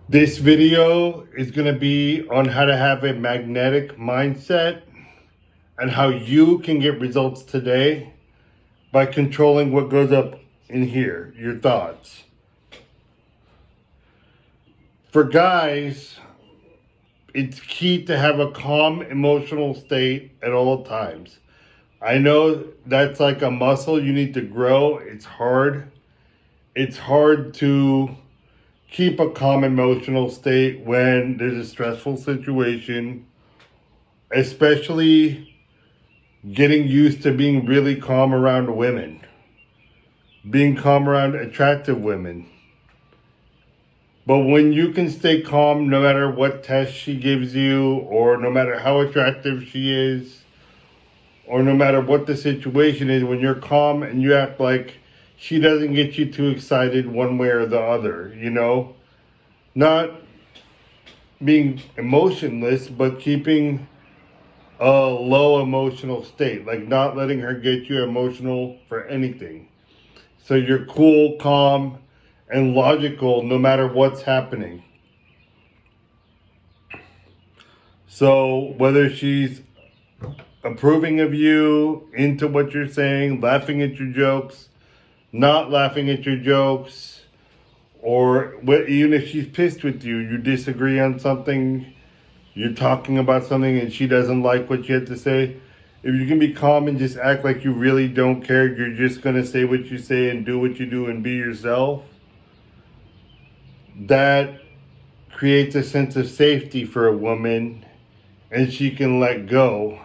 This video is going to be on how to have a magnetic mindset and how you can get results today by controlling what goes up in here, your thoughts. For guys, it's key to have a calm emotional state at all times. I know that's like a muscle you need to grow. It's hard. It's hard to keep a calm emotional state when there's a stressful situation, especially getting used to being really calm around women, being calm around attractive women. But when you can stay calm no matter what test she gives you, or no matter how attractive she is, or no matter what the situation is, when you're calm and you act like she doesn't get you too excited one way or the other, not being emotionless, but keeping a low emotional state, like not letting her get you emotional for anything. So you're cool, calm, and logical no matter what's happening. So whether she's approving of you, into what you're saying, laughing at your jokes, not laughing at your jokes, or even if she's pissed with you, you disagree on something, you're talking about something and she doesn't like what you had to say, if you can be calm and just act like you really don't care, you're just going to say what you say and do what you do and be yourself, that creates a sense of safety for a woman and she can let go.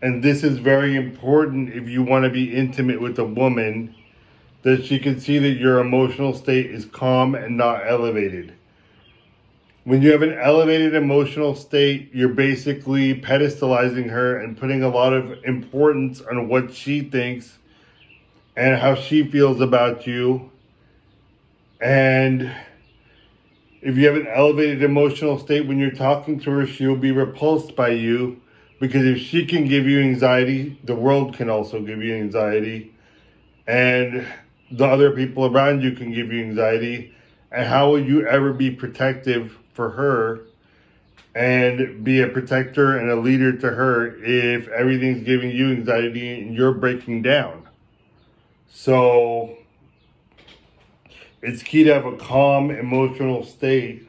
And this is very important if you want to be intimate with a woman, that she can see that your emotional state is calm and not elevated. When you have an elevated emotional state, you're basically pedestalizing her and putting a lot of importance on what she thinks and how she feels about you. And if you have an elevated emotional state when you're talking to her, she'll be repulsed by you, because if she can give you anxiety, the world can also give you anxiety. And the other people around you can give you anxiety. And how will you ever be protective for her and be a protector and a leader to her if everything's giving you anxiety and you're breaking down? So it's key to have a calm emotional state,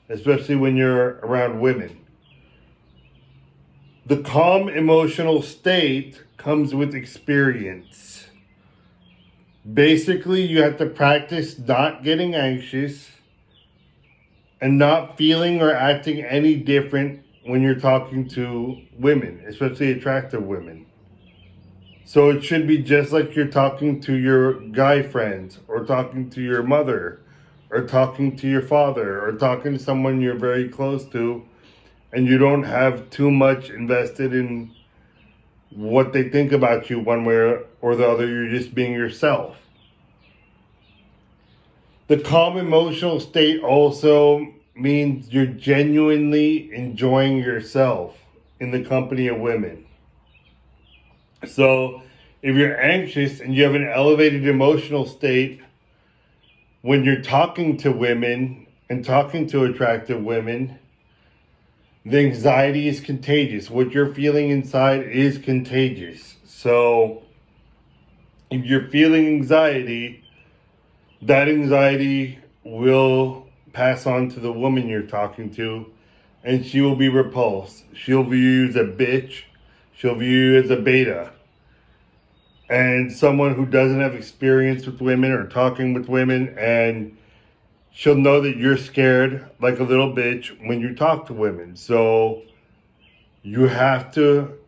especially when you're around women. The calm emotional state comes with experience. Basically, you have to practice not getting anxious and not feeling or acting any different when you're talking to women, especially attractive women. So it should be just like you're talking to your guy friends, or talking to your mother, or talking to your father, or talking to someone you're very close to, and you don't have too much invested in what they think about you one way or the other. You're just being yourself. The calm emotional state also means you're genuinely enjoying yourself in the company of women. So if you're anxious and you have an elevated emotional state when you're talking to women and talking to attractive women, the anxiety is contagious. What you're feeling inside is contagious. So if you're feeling anxiety, that anxiety will pass on to the woman you're talking to, and she will be repulsed. She'll view you as a bitch. She'll view you as a beta. And someone who doesn't have experience with women or talking with women, and she'll know that you're scared like a little bitch when you talk to women. So you have to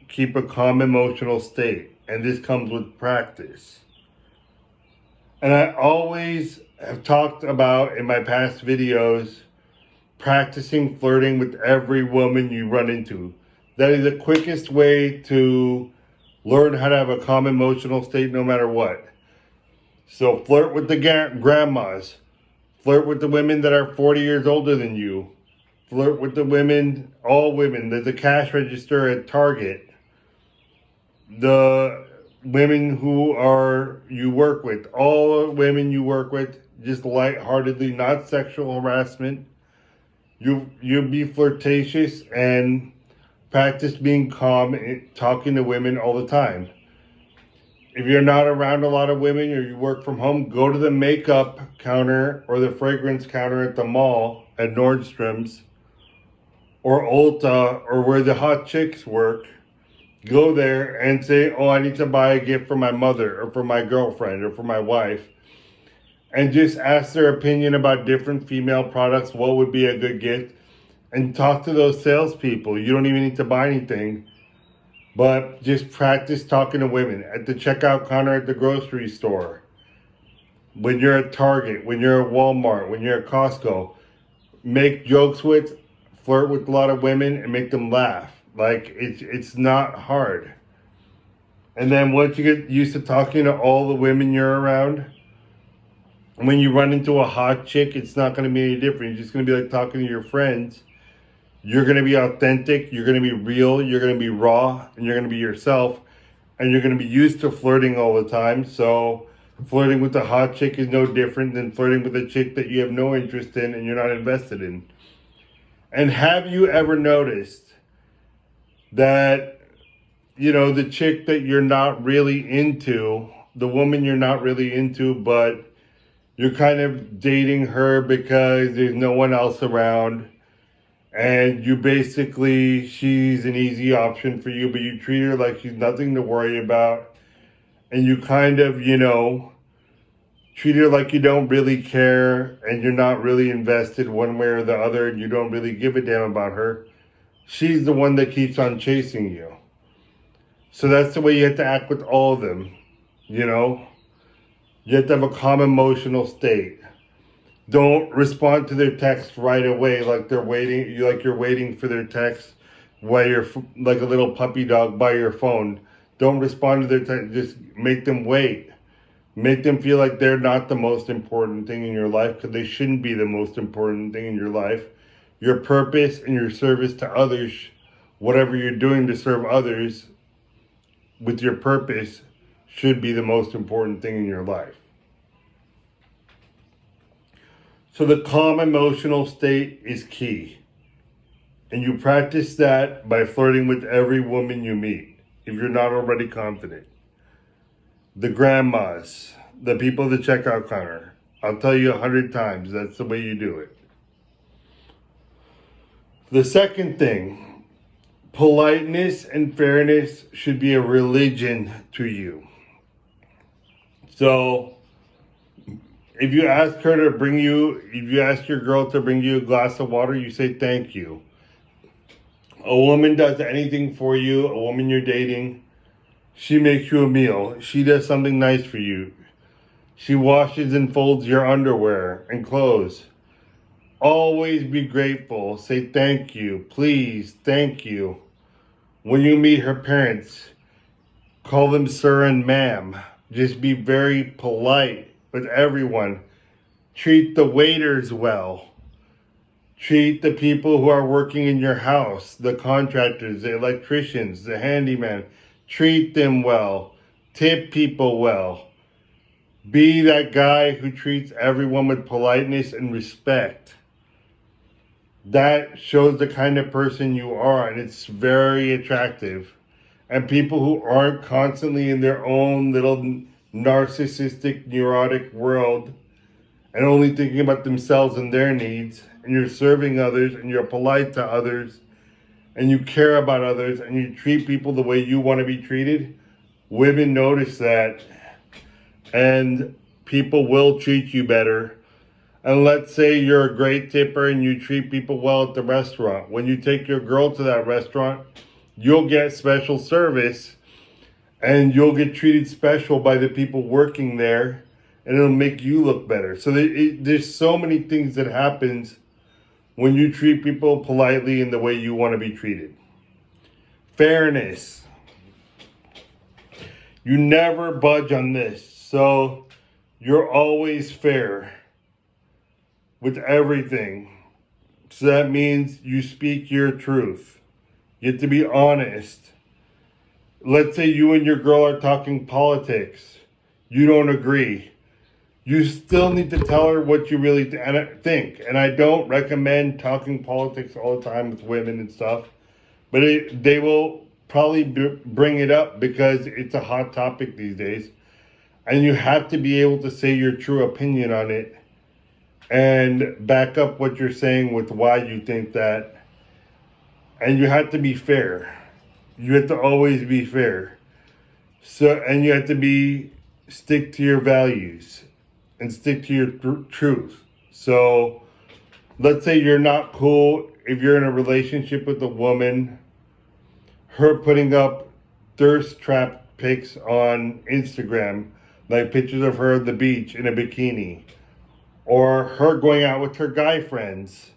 keep a calm emotional state, and this comes with practice. And I always have talked about in my past videos practicing flirting with every woman you run into. That is the quickest way to learn how to have a calm emotional state no matter what. So flirt with the grandmas. Flirt with the women that are 40 years older than you. Flirt with the women, all women. There's a cash register at Target. The women who are you work with, all women you work with, just lightheartedly, not sexual harassment. You be flirtatious and practice being calm and talking to women all the time. If you're not around a lot of women or you work from home, go to the makeup counter or the fragrance counter at the mall at Nordstrom's or Ulta or where the hot chicks work. Go there and say, oh, I need to buy a gift for my mother or for my girlfriend or for my wife. And just ask their opinion about different female products, what would be a good gift, and talk to those salespeople. You don't even need to buy anything, but just practice talking to women at the checkout counter at the grocery store, when you're at Target, when you're at Walmart, when you're at Costco. Make jokes with, flirt with a lot of women and make them laugh. Like, it's not hard. And then once you get used to talking to all the women you're around, when you run into a hot chick, it's not going to be any different. You're just going to be like talking to your friends. You're going to be authentic. You're going to be real. You're going to be raw. And you're going to be yourself. And you're going to be used to flirting all the time. So flirting with a hot chick is no different than flirting with a chick that you have no interest in and you're not invested in. And have you ever noticed that, the chick that you're not really into, the woman you're not really into, but you're kind of dating her because there's no one else around, and she's an easy option for you, but you treat her like she's nothing to worry about, and you kind of, treat her like you don't really care, and you're not really invested one way or the other, and you don't really give a damn about her. She's the one that keeps on chasing you. So that's the way you have to act with all of them, You have to have a calm emotional state. Don't respond to their text right away like they're waiting, like you're waiting for their text while you're like a little puppy dog by your phone. Don't respond to their text. Just make them wait. Make them feel like they're not the most important thing in your life, because they shouldn't be the most important thing in your life. Your purpose and your service to others, whatever you're doing to serve others with your purpose, should be the most important thing in your life. So the calm emotional state is key. And you practice that by flirting with every woman you meet, if you're not already confident. The grandmas, the people at the checkout counter. I'll tell you 100 times, that's the way you do it. The second thing, politeness and fairness should be a religion to you. So, if you ask your girl to bring you a glass of water, you say thank you. A woman does anything for you, a woman you're dating, she makes you a meal. She does something nice for you. She washes and folds your underwear and clothes. Always be grateful. Say thank you. Please, thank you. When you meet her parents, call them sir and ma'am. Just be very polite with everyone. Treat the waiters well. Treat the people who are working in your house, the contractors, the electricians, the handyman. Treat them well. Tip people well. Be that guy who treats everyone with politeness and respect. That shows the kind of person you are, and it's very attractive. And people who aren't constantly in their own little narcissistic, neurotic world and only thinking about themselves and their needs, and you're serving others, and you're polite to others, and you care about others, and you treat people the way you want to be treated, women notice that, and people will treat you better. And let's say you're a great tipper and you treat people well at the restaurant. When you take your girl to that restaurant, you'll get special service, and you'll get treated special by the people working there, and it'll make you look better. So there's so many things that happens when you treat people politely in the way you want to be treated. Fairness. You never budge on this. So you're always fair with everything. So that means you speak your truth. You have to be honest. Let's say you and your girl are talking politics. You don't agree. you still need to tell her what you really think. And I don't recommend talking politics all the time with women and stuff, but they will probably bring it up because it's a hot topic these days. And you have to be able to say your true opinion on it and back up what you're saying with why you think that. And you have to be fair. You have to always be fair. So, and you have to stick to your values and stick to your truth. So, let's say you're not cool if you're in a relationship with a woman, her putting up thirst trap pics on Instagram, like pictures of her at the beach in a bikini, or her going out with her guy friends,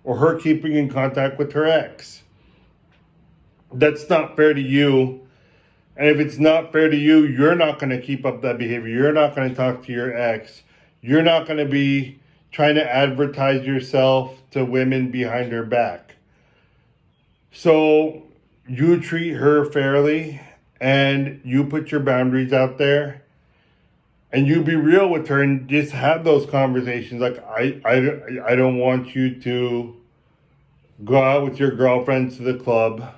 or her keeping in contact with her ex. That's not fair to you. And if it's not fair to you, you're not going to keep up that behavior. You're not going to talk to your ex. You're not going to be trying to advertise yourself to women behind her back. So you treat her fairly and you put your boundaries out there and you be real with her and just have those conversations. Like, I don't want you to go out with your girlfriends to the club.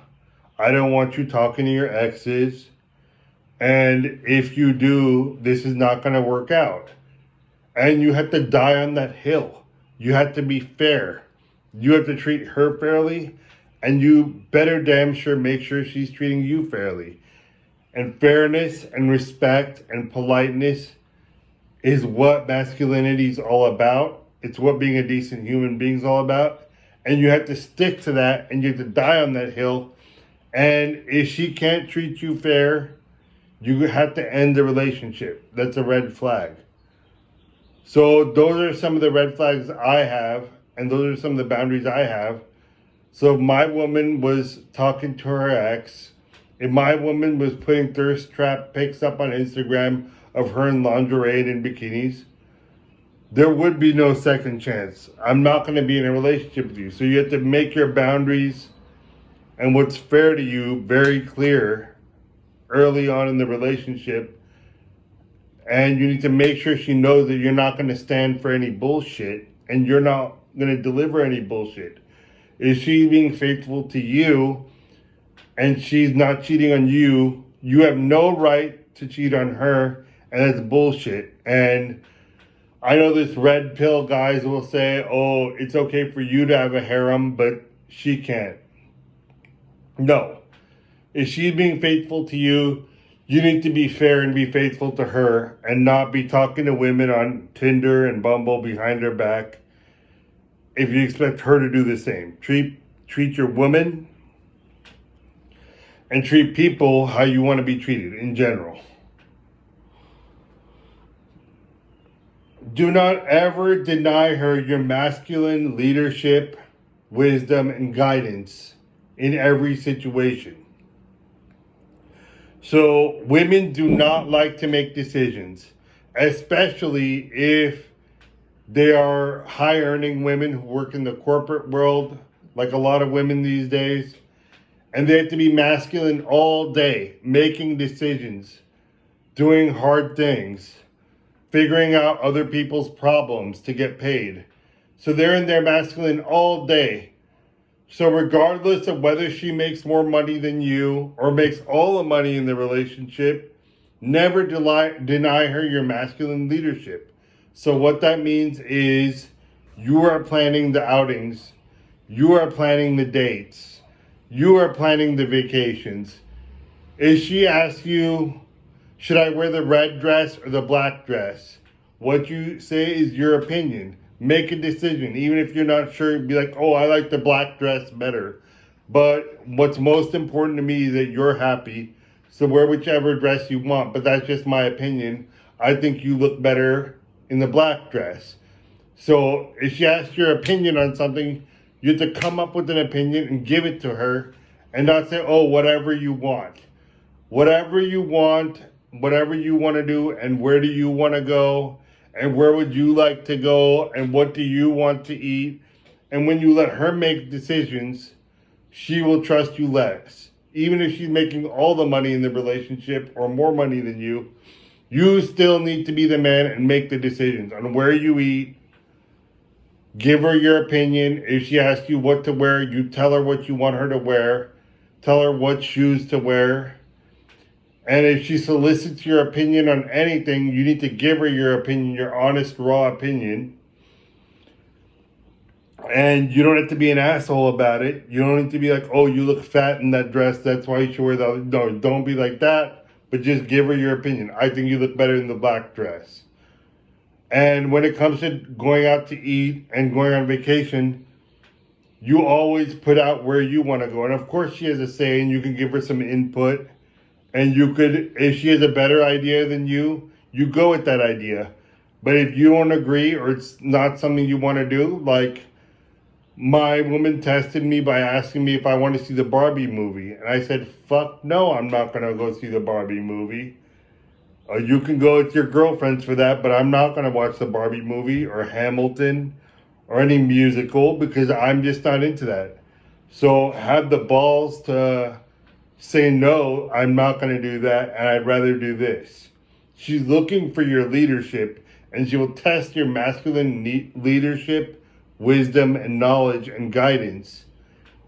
I don't want you talking to your exes. And if you do, this is not going to work out. And you have to die on that hill. You have to be fair. You have to treat her fairly. And you better damn sure make sure she's treating you fairly. And fairness and respect and politeness is what masculinity is all about. It's what being a decent human being is all about. And you have to stick to that and you have to die on that hill. And if she can't treat you fair, you have to end the relationship. That's a red flag. So those are some of the red flags I have, and those are some of the boundaries I have. So if my woman was talking to her ex, if my woman was putting thirst trap pics up on Instagram of her in lingerie and in bikinis, there would be no second chance. I'm not going to be in a relationship with you. So you have to make your boundaries and what's fair to you very clear early on in the relationship. And you need to make sure she knows that you're not going to stand for any bullshit and you're not going to deliver any bullshit. Is she being faithful to you and she's not cheating on you? You have no right to cheat on her, and that's bullshit. And I know this red pill guys will say, oh, it's okay for you to have a harem, but she can't. No. If she's being faithful to you, you need to be fair and be faithful to her and not be talking to women on Tinder and Bumble behind her back if you expect her to do the same. Treat your woman and treat people how you want to be treated in general. Do not ever deny her your masculine leadership, wisdom, and guidance in every situation. So women do not like to make decisions, especially if they are high earning women who work in the corporate world, like a lot of women these days. And they have to be masculine all day, making decisions, doing hard things, figuring out other people's problems to get paid. So they're in their masculine all day. So regardless of whether she makes more money than you or makes all the money in the relationship, never deny her your masculine leadership. So what that means is you are planning the outings, you are planning the dates, you are planning the vacations. If she asks you, should I wear the red dress or the black dress? What you say is your opinion. Make a decision. Even if you're not sure, be like, oh, I like the black dress better. But what's most important to me is that you're happy. So wear whichever dress you want. But that's just my opinion. I think you look better in the black dress. So if she asks your opinion on something, you have to come up with an opinion and give it to her and not say, oh, whatever you want. Whatever you want, whatever you want to do, and where do you want to go, and where would you like to go, and what do you want to eat. And when you let her make decisions, she will trust you less. Even if she's making all the money in the relationship or more money than you, You still need to be the man and make the decisions on where you eat. Give her your opinion. If she asks you what to wear, you tell her what you want her to wear. Tell her what shoes to wear. And if she solicits your opinion on anything, you need to give her your opinion, your honest, raw opinion. And you don't have to be an asshole about it. You don't need to be like, oh, you look fat in that dress. That's why you should wear that. No, don't be like that. But just give her your opinion. I think you look better in the black dress. And when it comes to going out to eat and going on vacation, you always put out where you want to go. And of course, she has a say, and you can give her some input. And you could, if she has a better idea than you go with that idea. But if you don't agree or it's not something you want to do, like my woman tested me by asking me if I want to see the Barbie movie. And I said, fuck no, I'm not going to go see the Barbie movie. You can go with your girlfriends for that, but I'm not going to watch the Barbie movie or Hamilton or any musical because I'm just not into that. So have the balls to say, no, I'm not going to do that, and I'd rather do this. She's looking for your leadership, and she will test your masculine leadership, wisdom, and knowledge and guidance.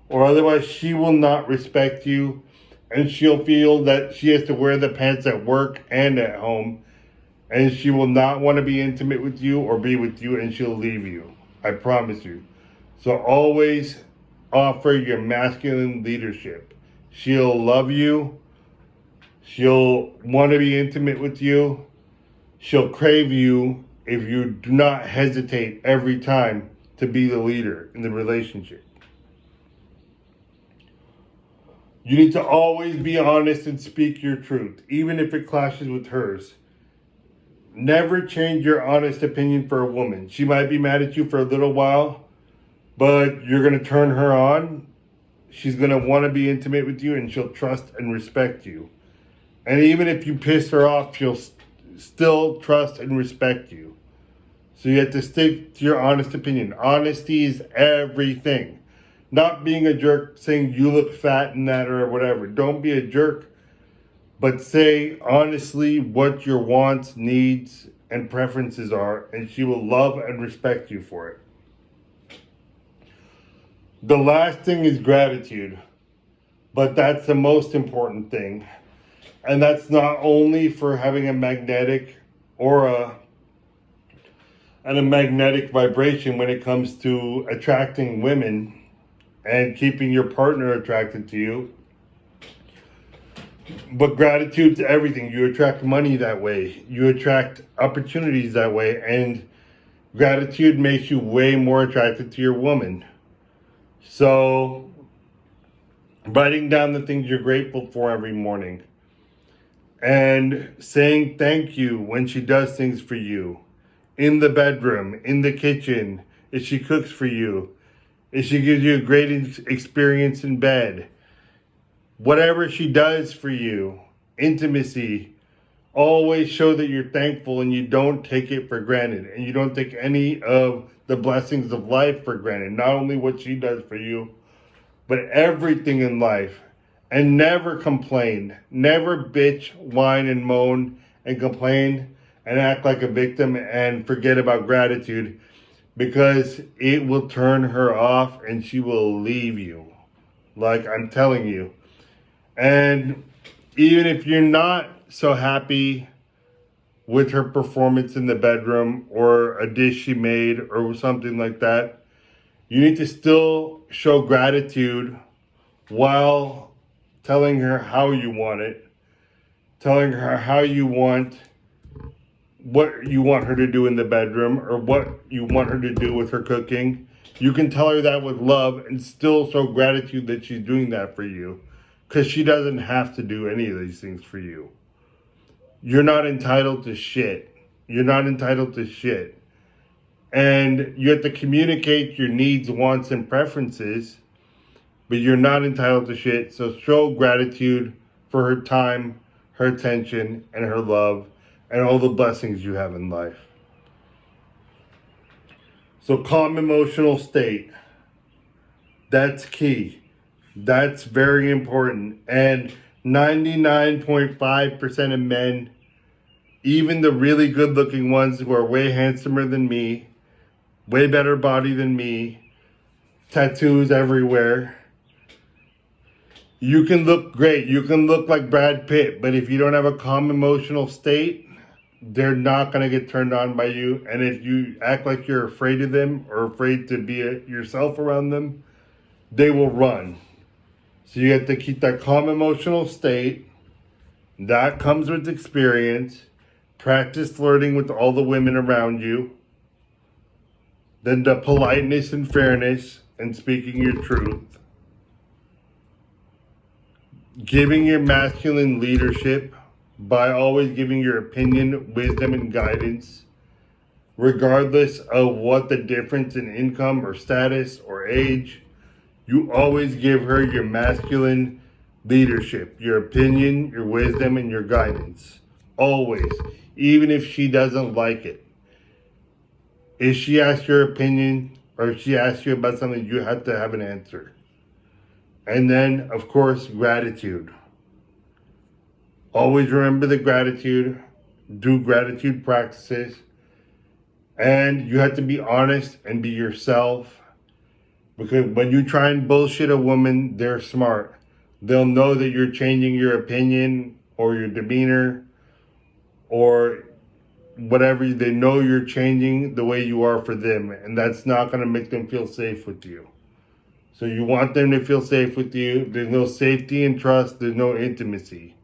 Or otherwise, she will not respect you, and she'll feel that she has to wear the pants at work and at home, and she will not want to be intimate with you or be with you, and she'll leave you. I promise you. So always offer your masculine leadership. She'll love you. She'll want to be intimate with you. She'll crave you if you do not hesitate every time to be the leader in the relationship. You need to always be honest and speak your truth, even if it clashes with hers. Never change your honest opinion for a woman. She might be mad at you for a little while, but you're going to turn her on. She's going to want to be intimate with you, and she'll trust and respect you. And even if you piss her off, she'll still trust and respect you. So you have to stick to your honest opinion. Honesty is everything. Not being a jerk, saying you look fat in that or whatever. Don't be a jerk, but say honestly what your wants, needs, and preferences are, and she will love and respect you for it. The last thing is gratitude, but that's the most important thing. And that's not only for having a magnetic aura and a magnetic vibration when it comes to attracting women and keeping your partner attracted to you, but gratitude to everything. You attract money that way. You attract opportunities that way. And gratitude makes you way more attracted to your woman. So, writing down the things you're grateful for every morning. And saying thank you when she does things for you. In the bedroom, in the kitchen, if she cooks for you. If she gives you a great experience in bed. Whatever she does for you. Intimacy. Always show that you're thankful and you don't take it for granted. And you don't take any of the blessings of life for granted. Not only what she does for you, but everything in life. And never complain. Never bitch, whine, and moan and complain and act like a victim and forget about gratitude, because it will turn her off and she will leave you. Like I'm telling you. And even if you're not so happy with her performance in the bedroom or a dish she made or something like that, you need to still show gratitude while telling her how you want it, telling her how you want, what you want her to do in the bedroom or what you want her to do with her cooking. You can tell her that with love and still show gratitude that she's doing that for you, because she doesn't have to do any of these things for you. You're not entitled to shit. You're not entitled to shit. And you have to communicate your needs, wants, and preferences, but you're not entitled to shit. So show gratitude for her time, her attention, and her love, and all the blessings you have in life. So calm emotional state. That's key. That's very important. And 99.5% of men Even the really good looking ones who are way handsomer than me, way better body than me, tattoos everywhere. You can look great. You can look like Brad Pitt, but if you don't have a calm emotional state, they're not going to get turned on by you. And if you act like you're afraid of them or afraid to be yourself around them, they will run. So you have to keep that calm emotional state. That comes with experience. Practice flirting with all the women around you. Then the politeness and fairness and speaking your truth. Giving your masculine leadership by always giving your opinion, wisdom, and guidance, regardless of what the difference in income or status or age. You always give her your masculine leadership, your opinion, your wisdom, and your guidance. Always. Even if she doesn't like it. If she asks your opinion or if she asks you about something, you have to have an answer. And then, of course, gratitude. Always remember the gratitude. Do gratitude practices. And you have to be honest and be yourself. Because when you try and bullshit a woman, they're smart. They'll know that you're changing your opinion or your demeanor or whatever. They know you're changing the way you are for them. And that's not going to make them feel safe with you. So you want them to feel safe with you. There's no safety and trust. There's no intimacy.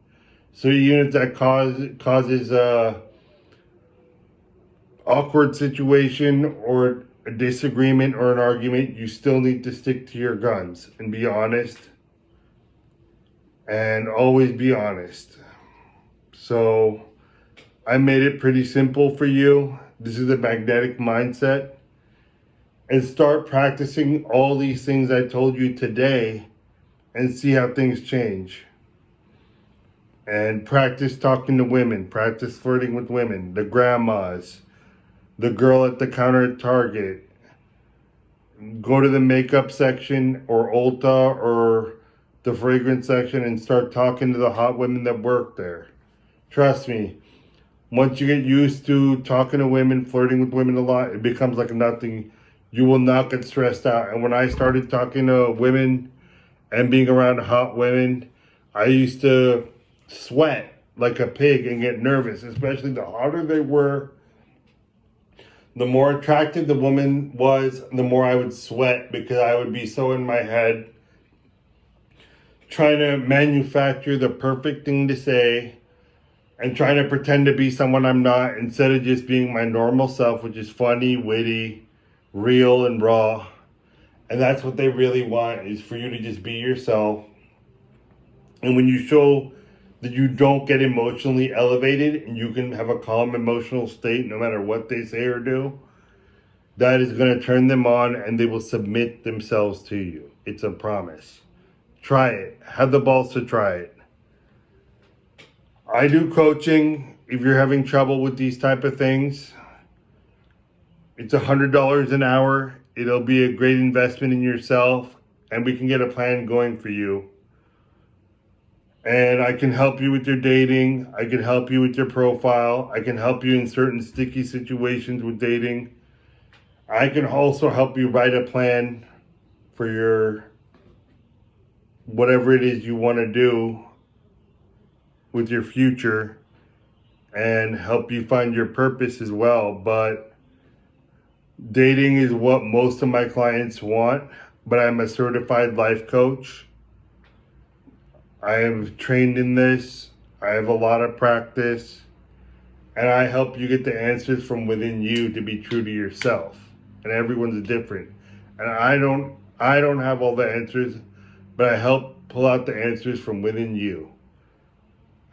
So even if that causes a awkward situation or a disagreement or an argument, you still need to stick to your guns and be honest. And always be honest. So I made it pretty simple for you. This is a magnetic mindset. And start practicing all these things I told you today and see how things change. And practice talking to women, practice flirting with women, the grandmas, the girl at the counter at Target. Go to the makeup section or Ulta or the fragrance section and start talking to the hot women that work there. Trust me, once you get used to talking to women, flirting with women a lot, it becomes like nothing. You will not get stressed out. And when I started talking to women and being around hot women, I used to sweat like a pig and get nervous, especially the hotter they were. The more attractive the woman was, the more I would sweat because I would be so in my head trying to manufacture the perfect thing to say and trying to pretend to be someone I'm not instead of just being my normal self, which is funny, witty, real, and raw. And that's what they really want, is for you to just be yourself. And when you show that you don't get emotionally elevated and you can have a calm emotional state no matter what they say or do, that is going to turn them on and they will submit themselves to you. It's a promise. Try it. Have the balls to try it. I do coaching. If you're having trouble with these type of things, it's $100 an hour. It'll be a great investment in yourself, and we can get a plan going for you. And I can help you with your dating. I can help you with your profile. I can help you in certain sticky situations with dating. I can also help you write a plan for your whatever it is you want to do with your future and help you find your purpose as well. But dating is what most of my clients want, but I'm a certified life coach. I am trained in this. I have a lot of practice, and I help you get the answers from within you to be true to yourself. And everyone's different. And I don't have all the answers, but I help pull out the answers from within you.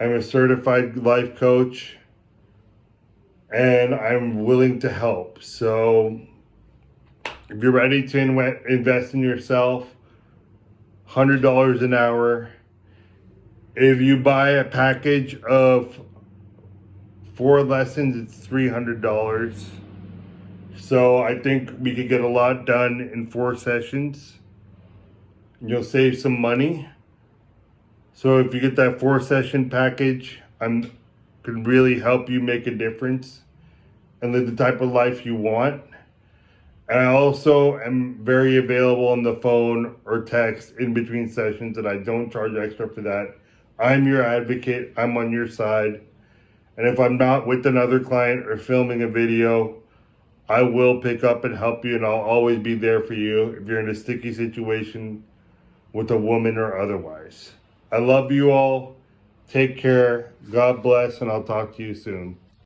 I'm a certified life coach, and I'm willing to help. So if you're ready to invest in yourself, $100 an hour. If you buy a package of 4 lessons, it's $300. So I think we could get a lot done in 4 sessions. You'll save some money. So if you get that 4 session package, I'm can really help you make a difference and live the type of life you want. And I also am very available on the phone or text in between sessions, and I don't charge extra for that. I'm your advocate. I'm on your side. And if I'm not with another client or filming a video, I will pick up and help you, and I'll always be there for you if you're in a sticky situation with a woman or otherwise. I love you all. Take care. God bless, and I'll talk to you soon.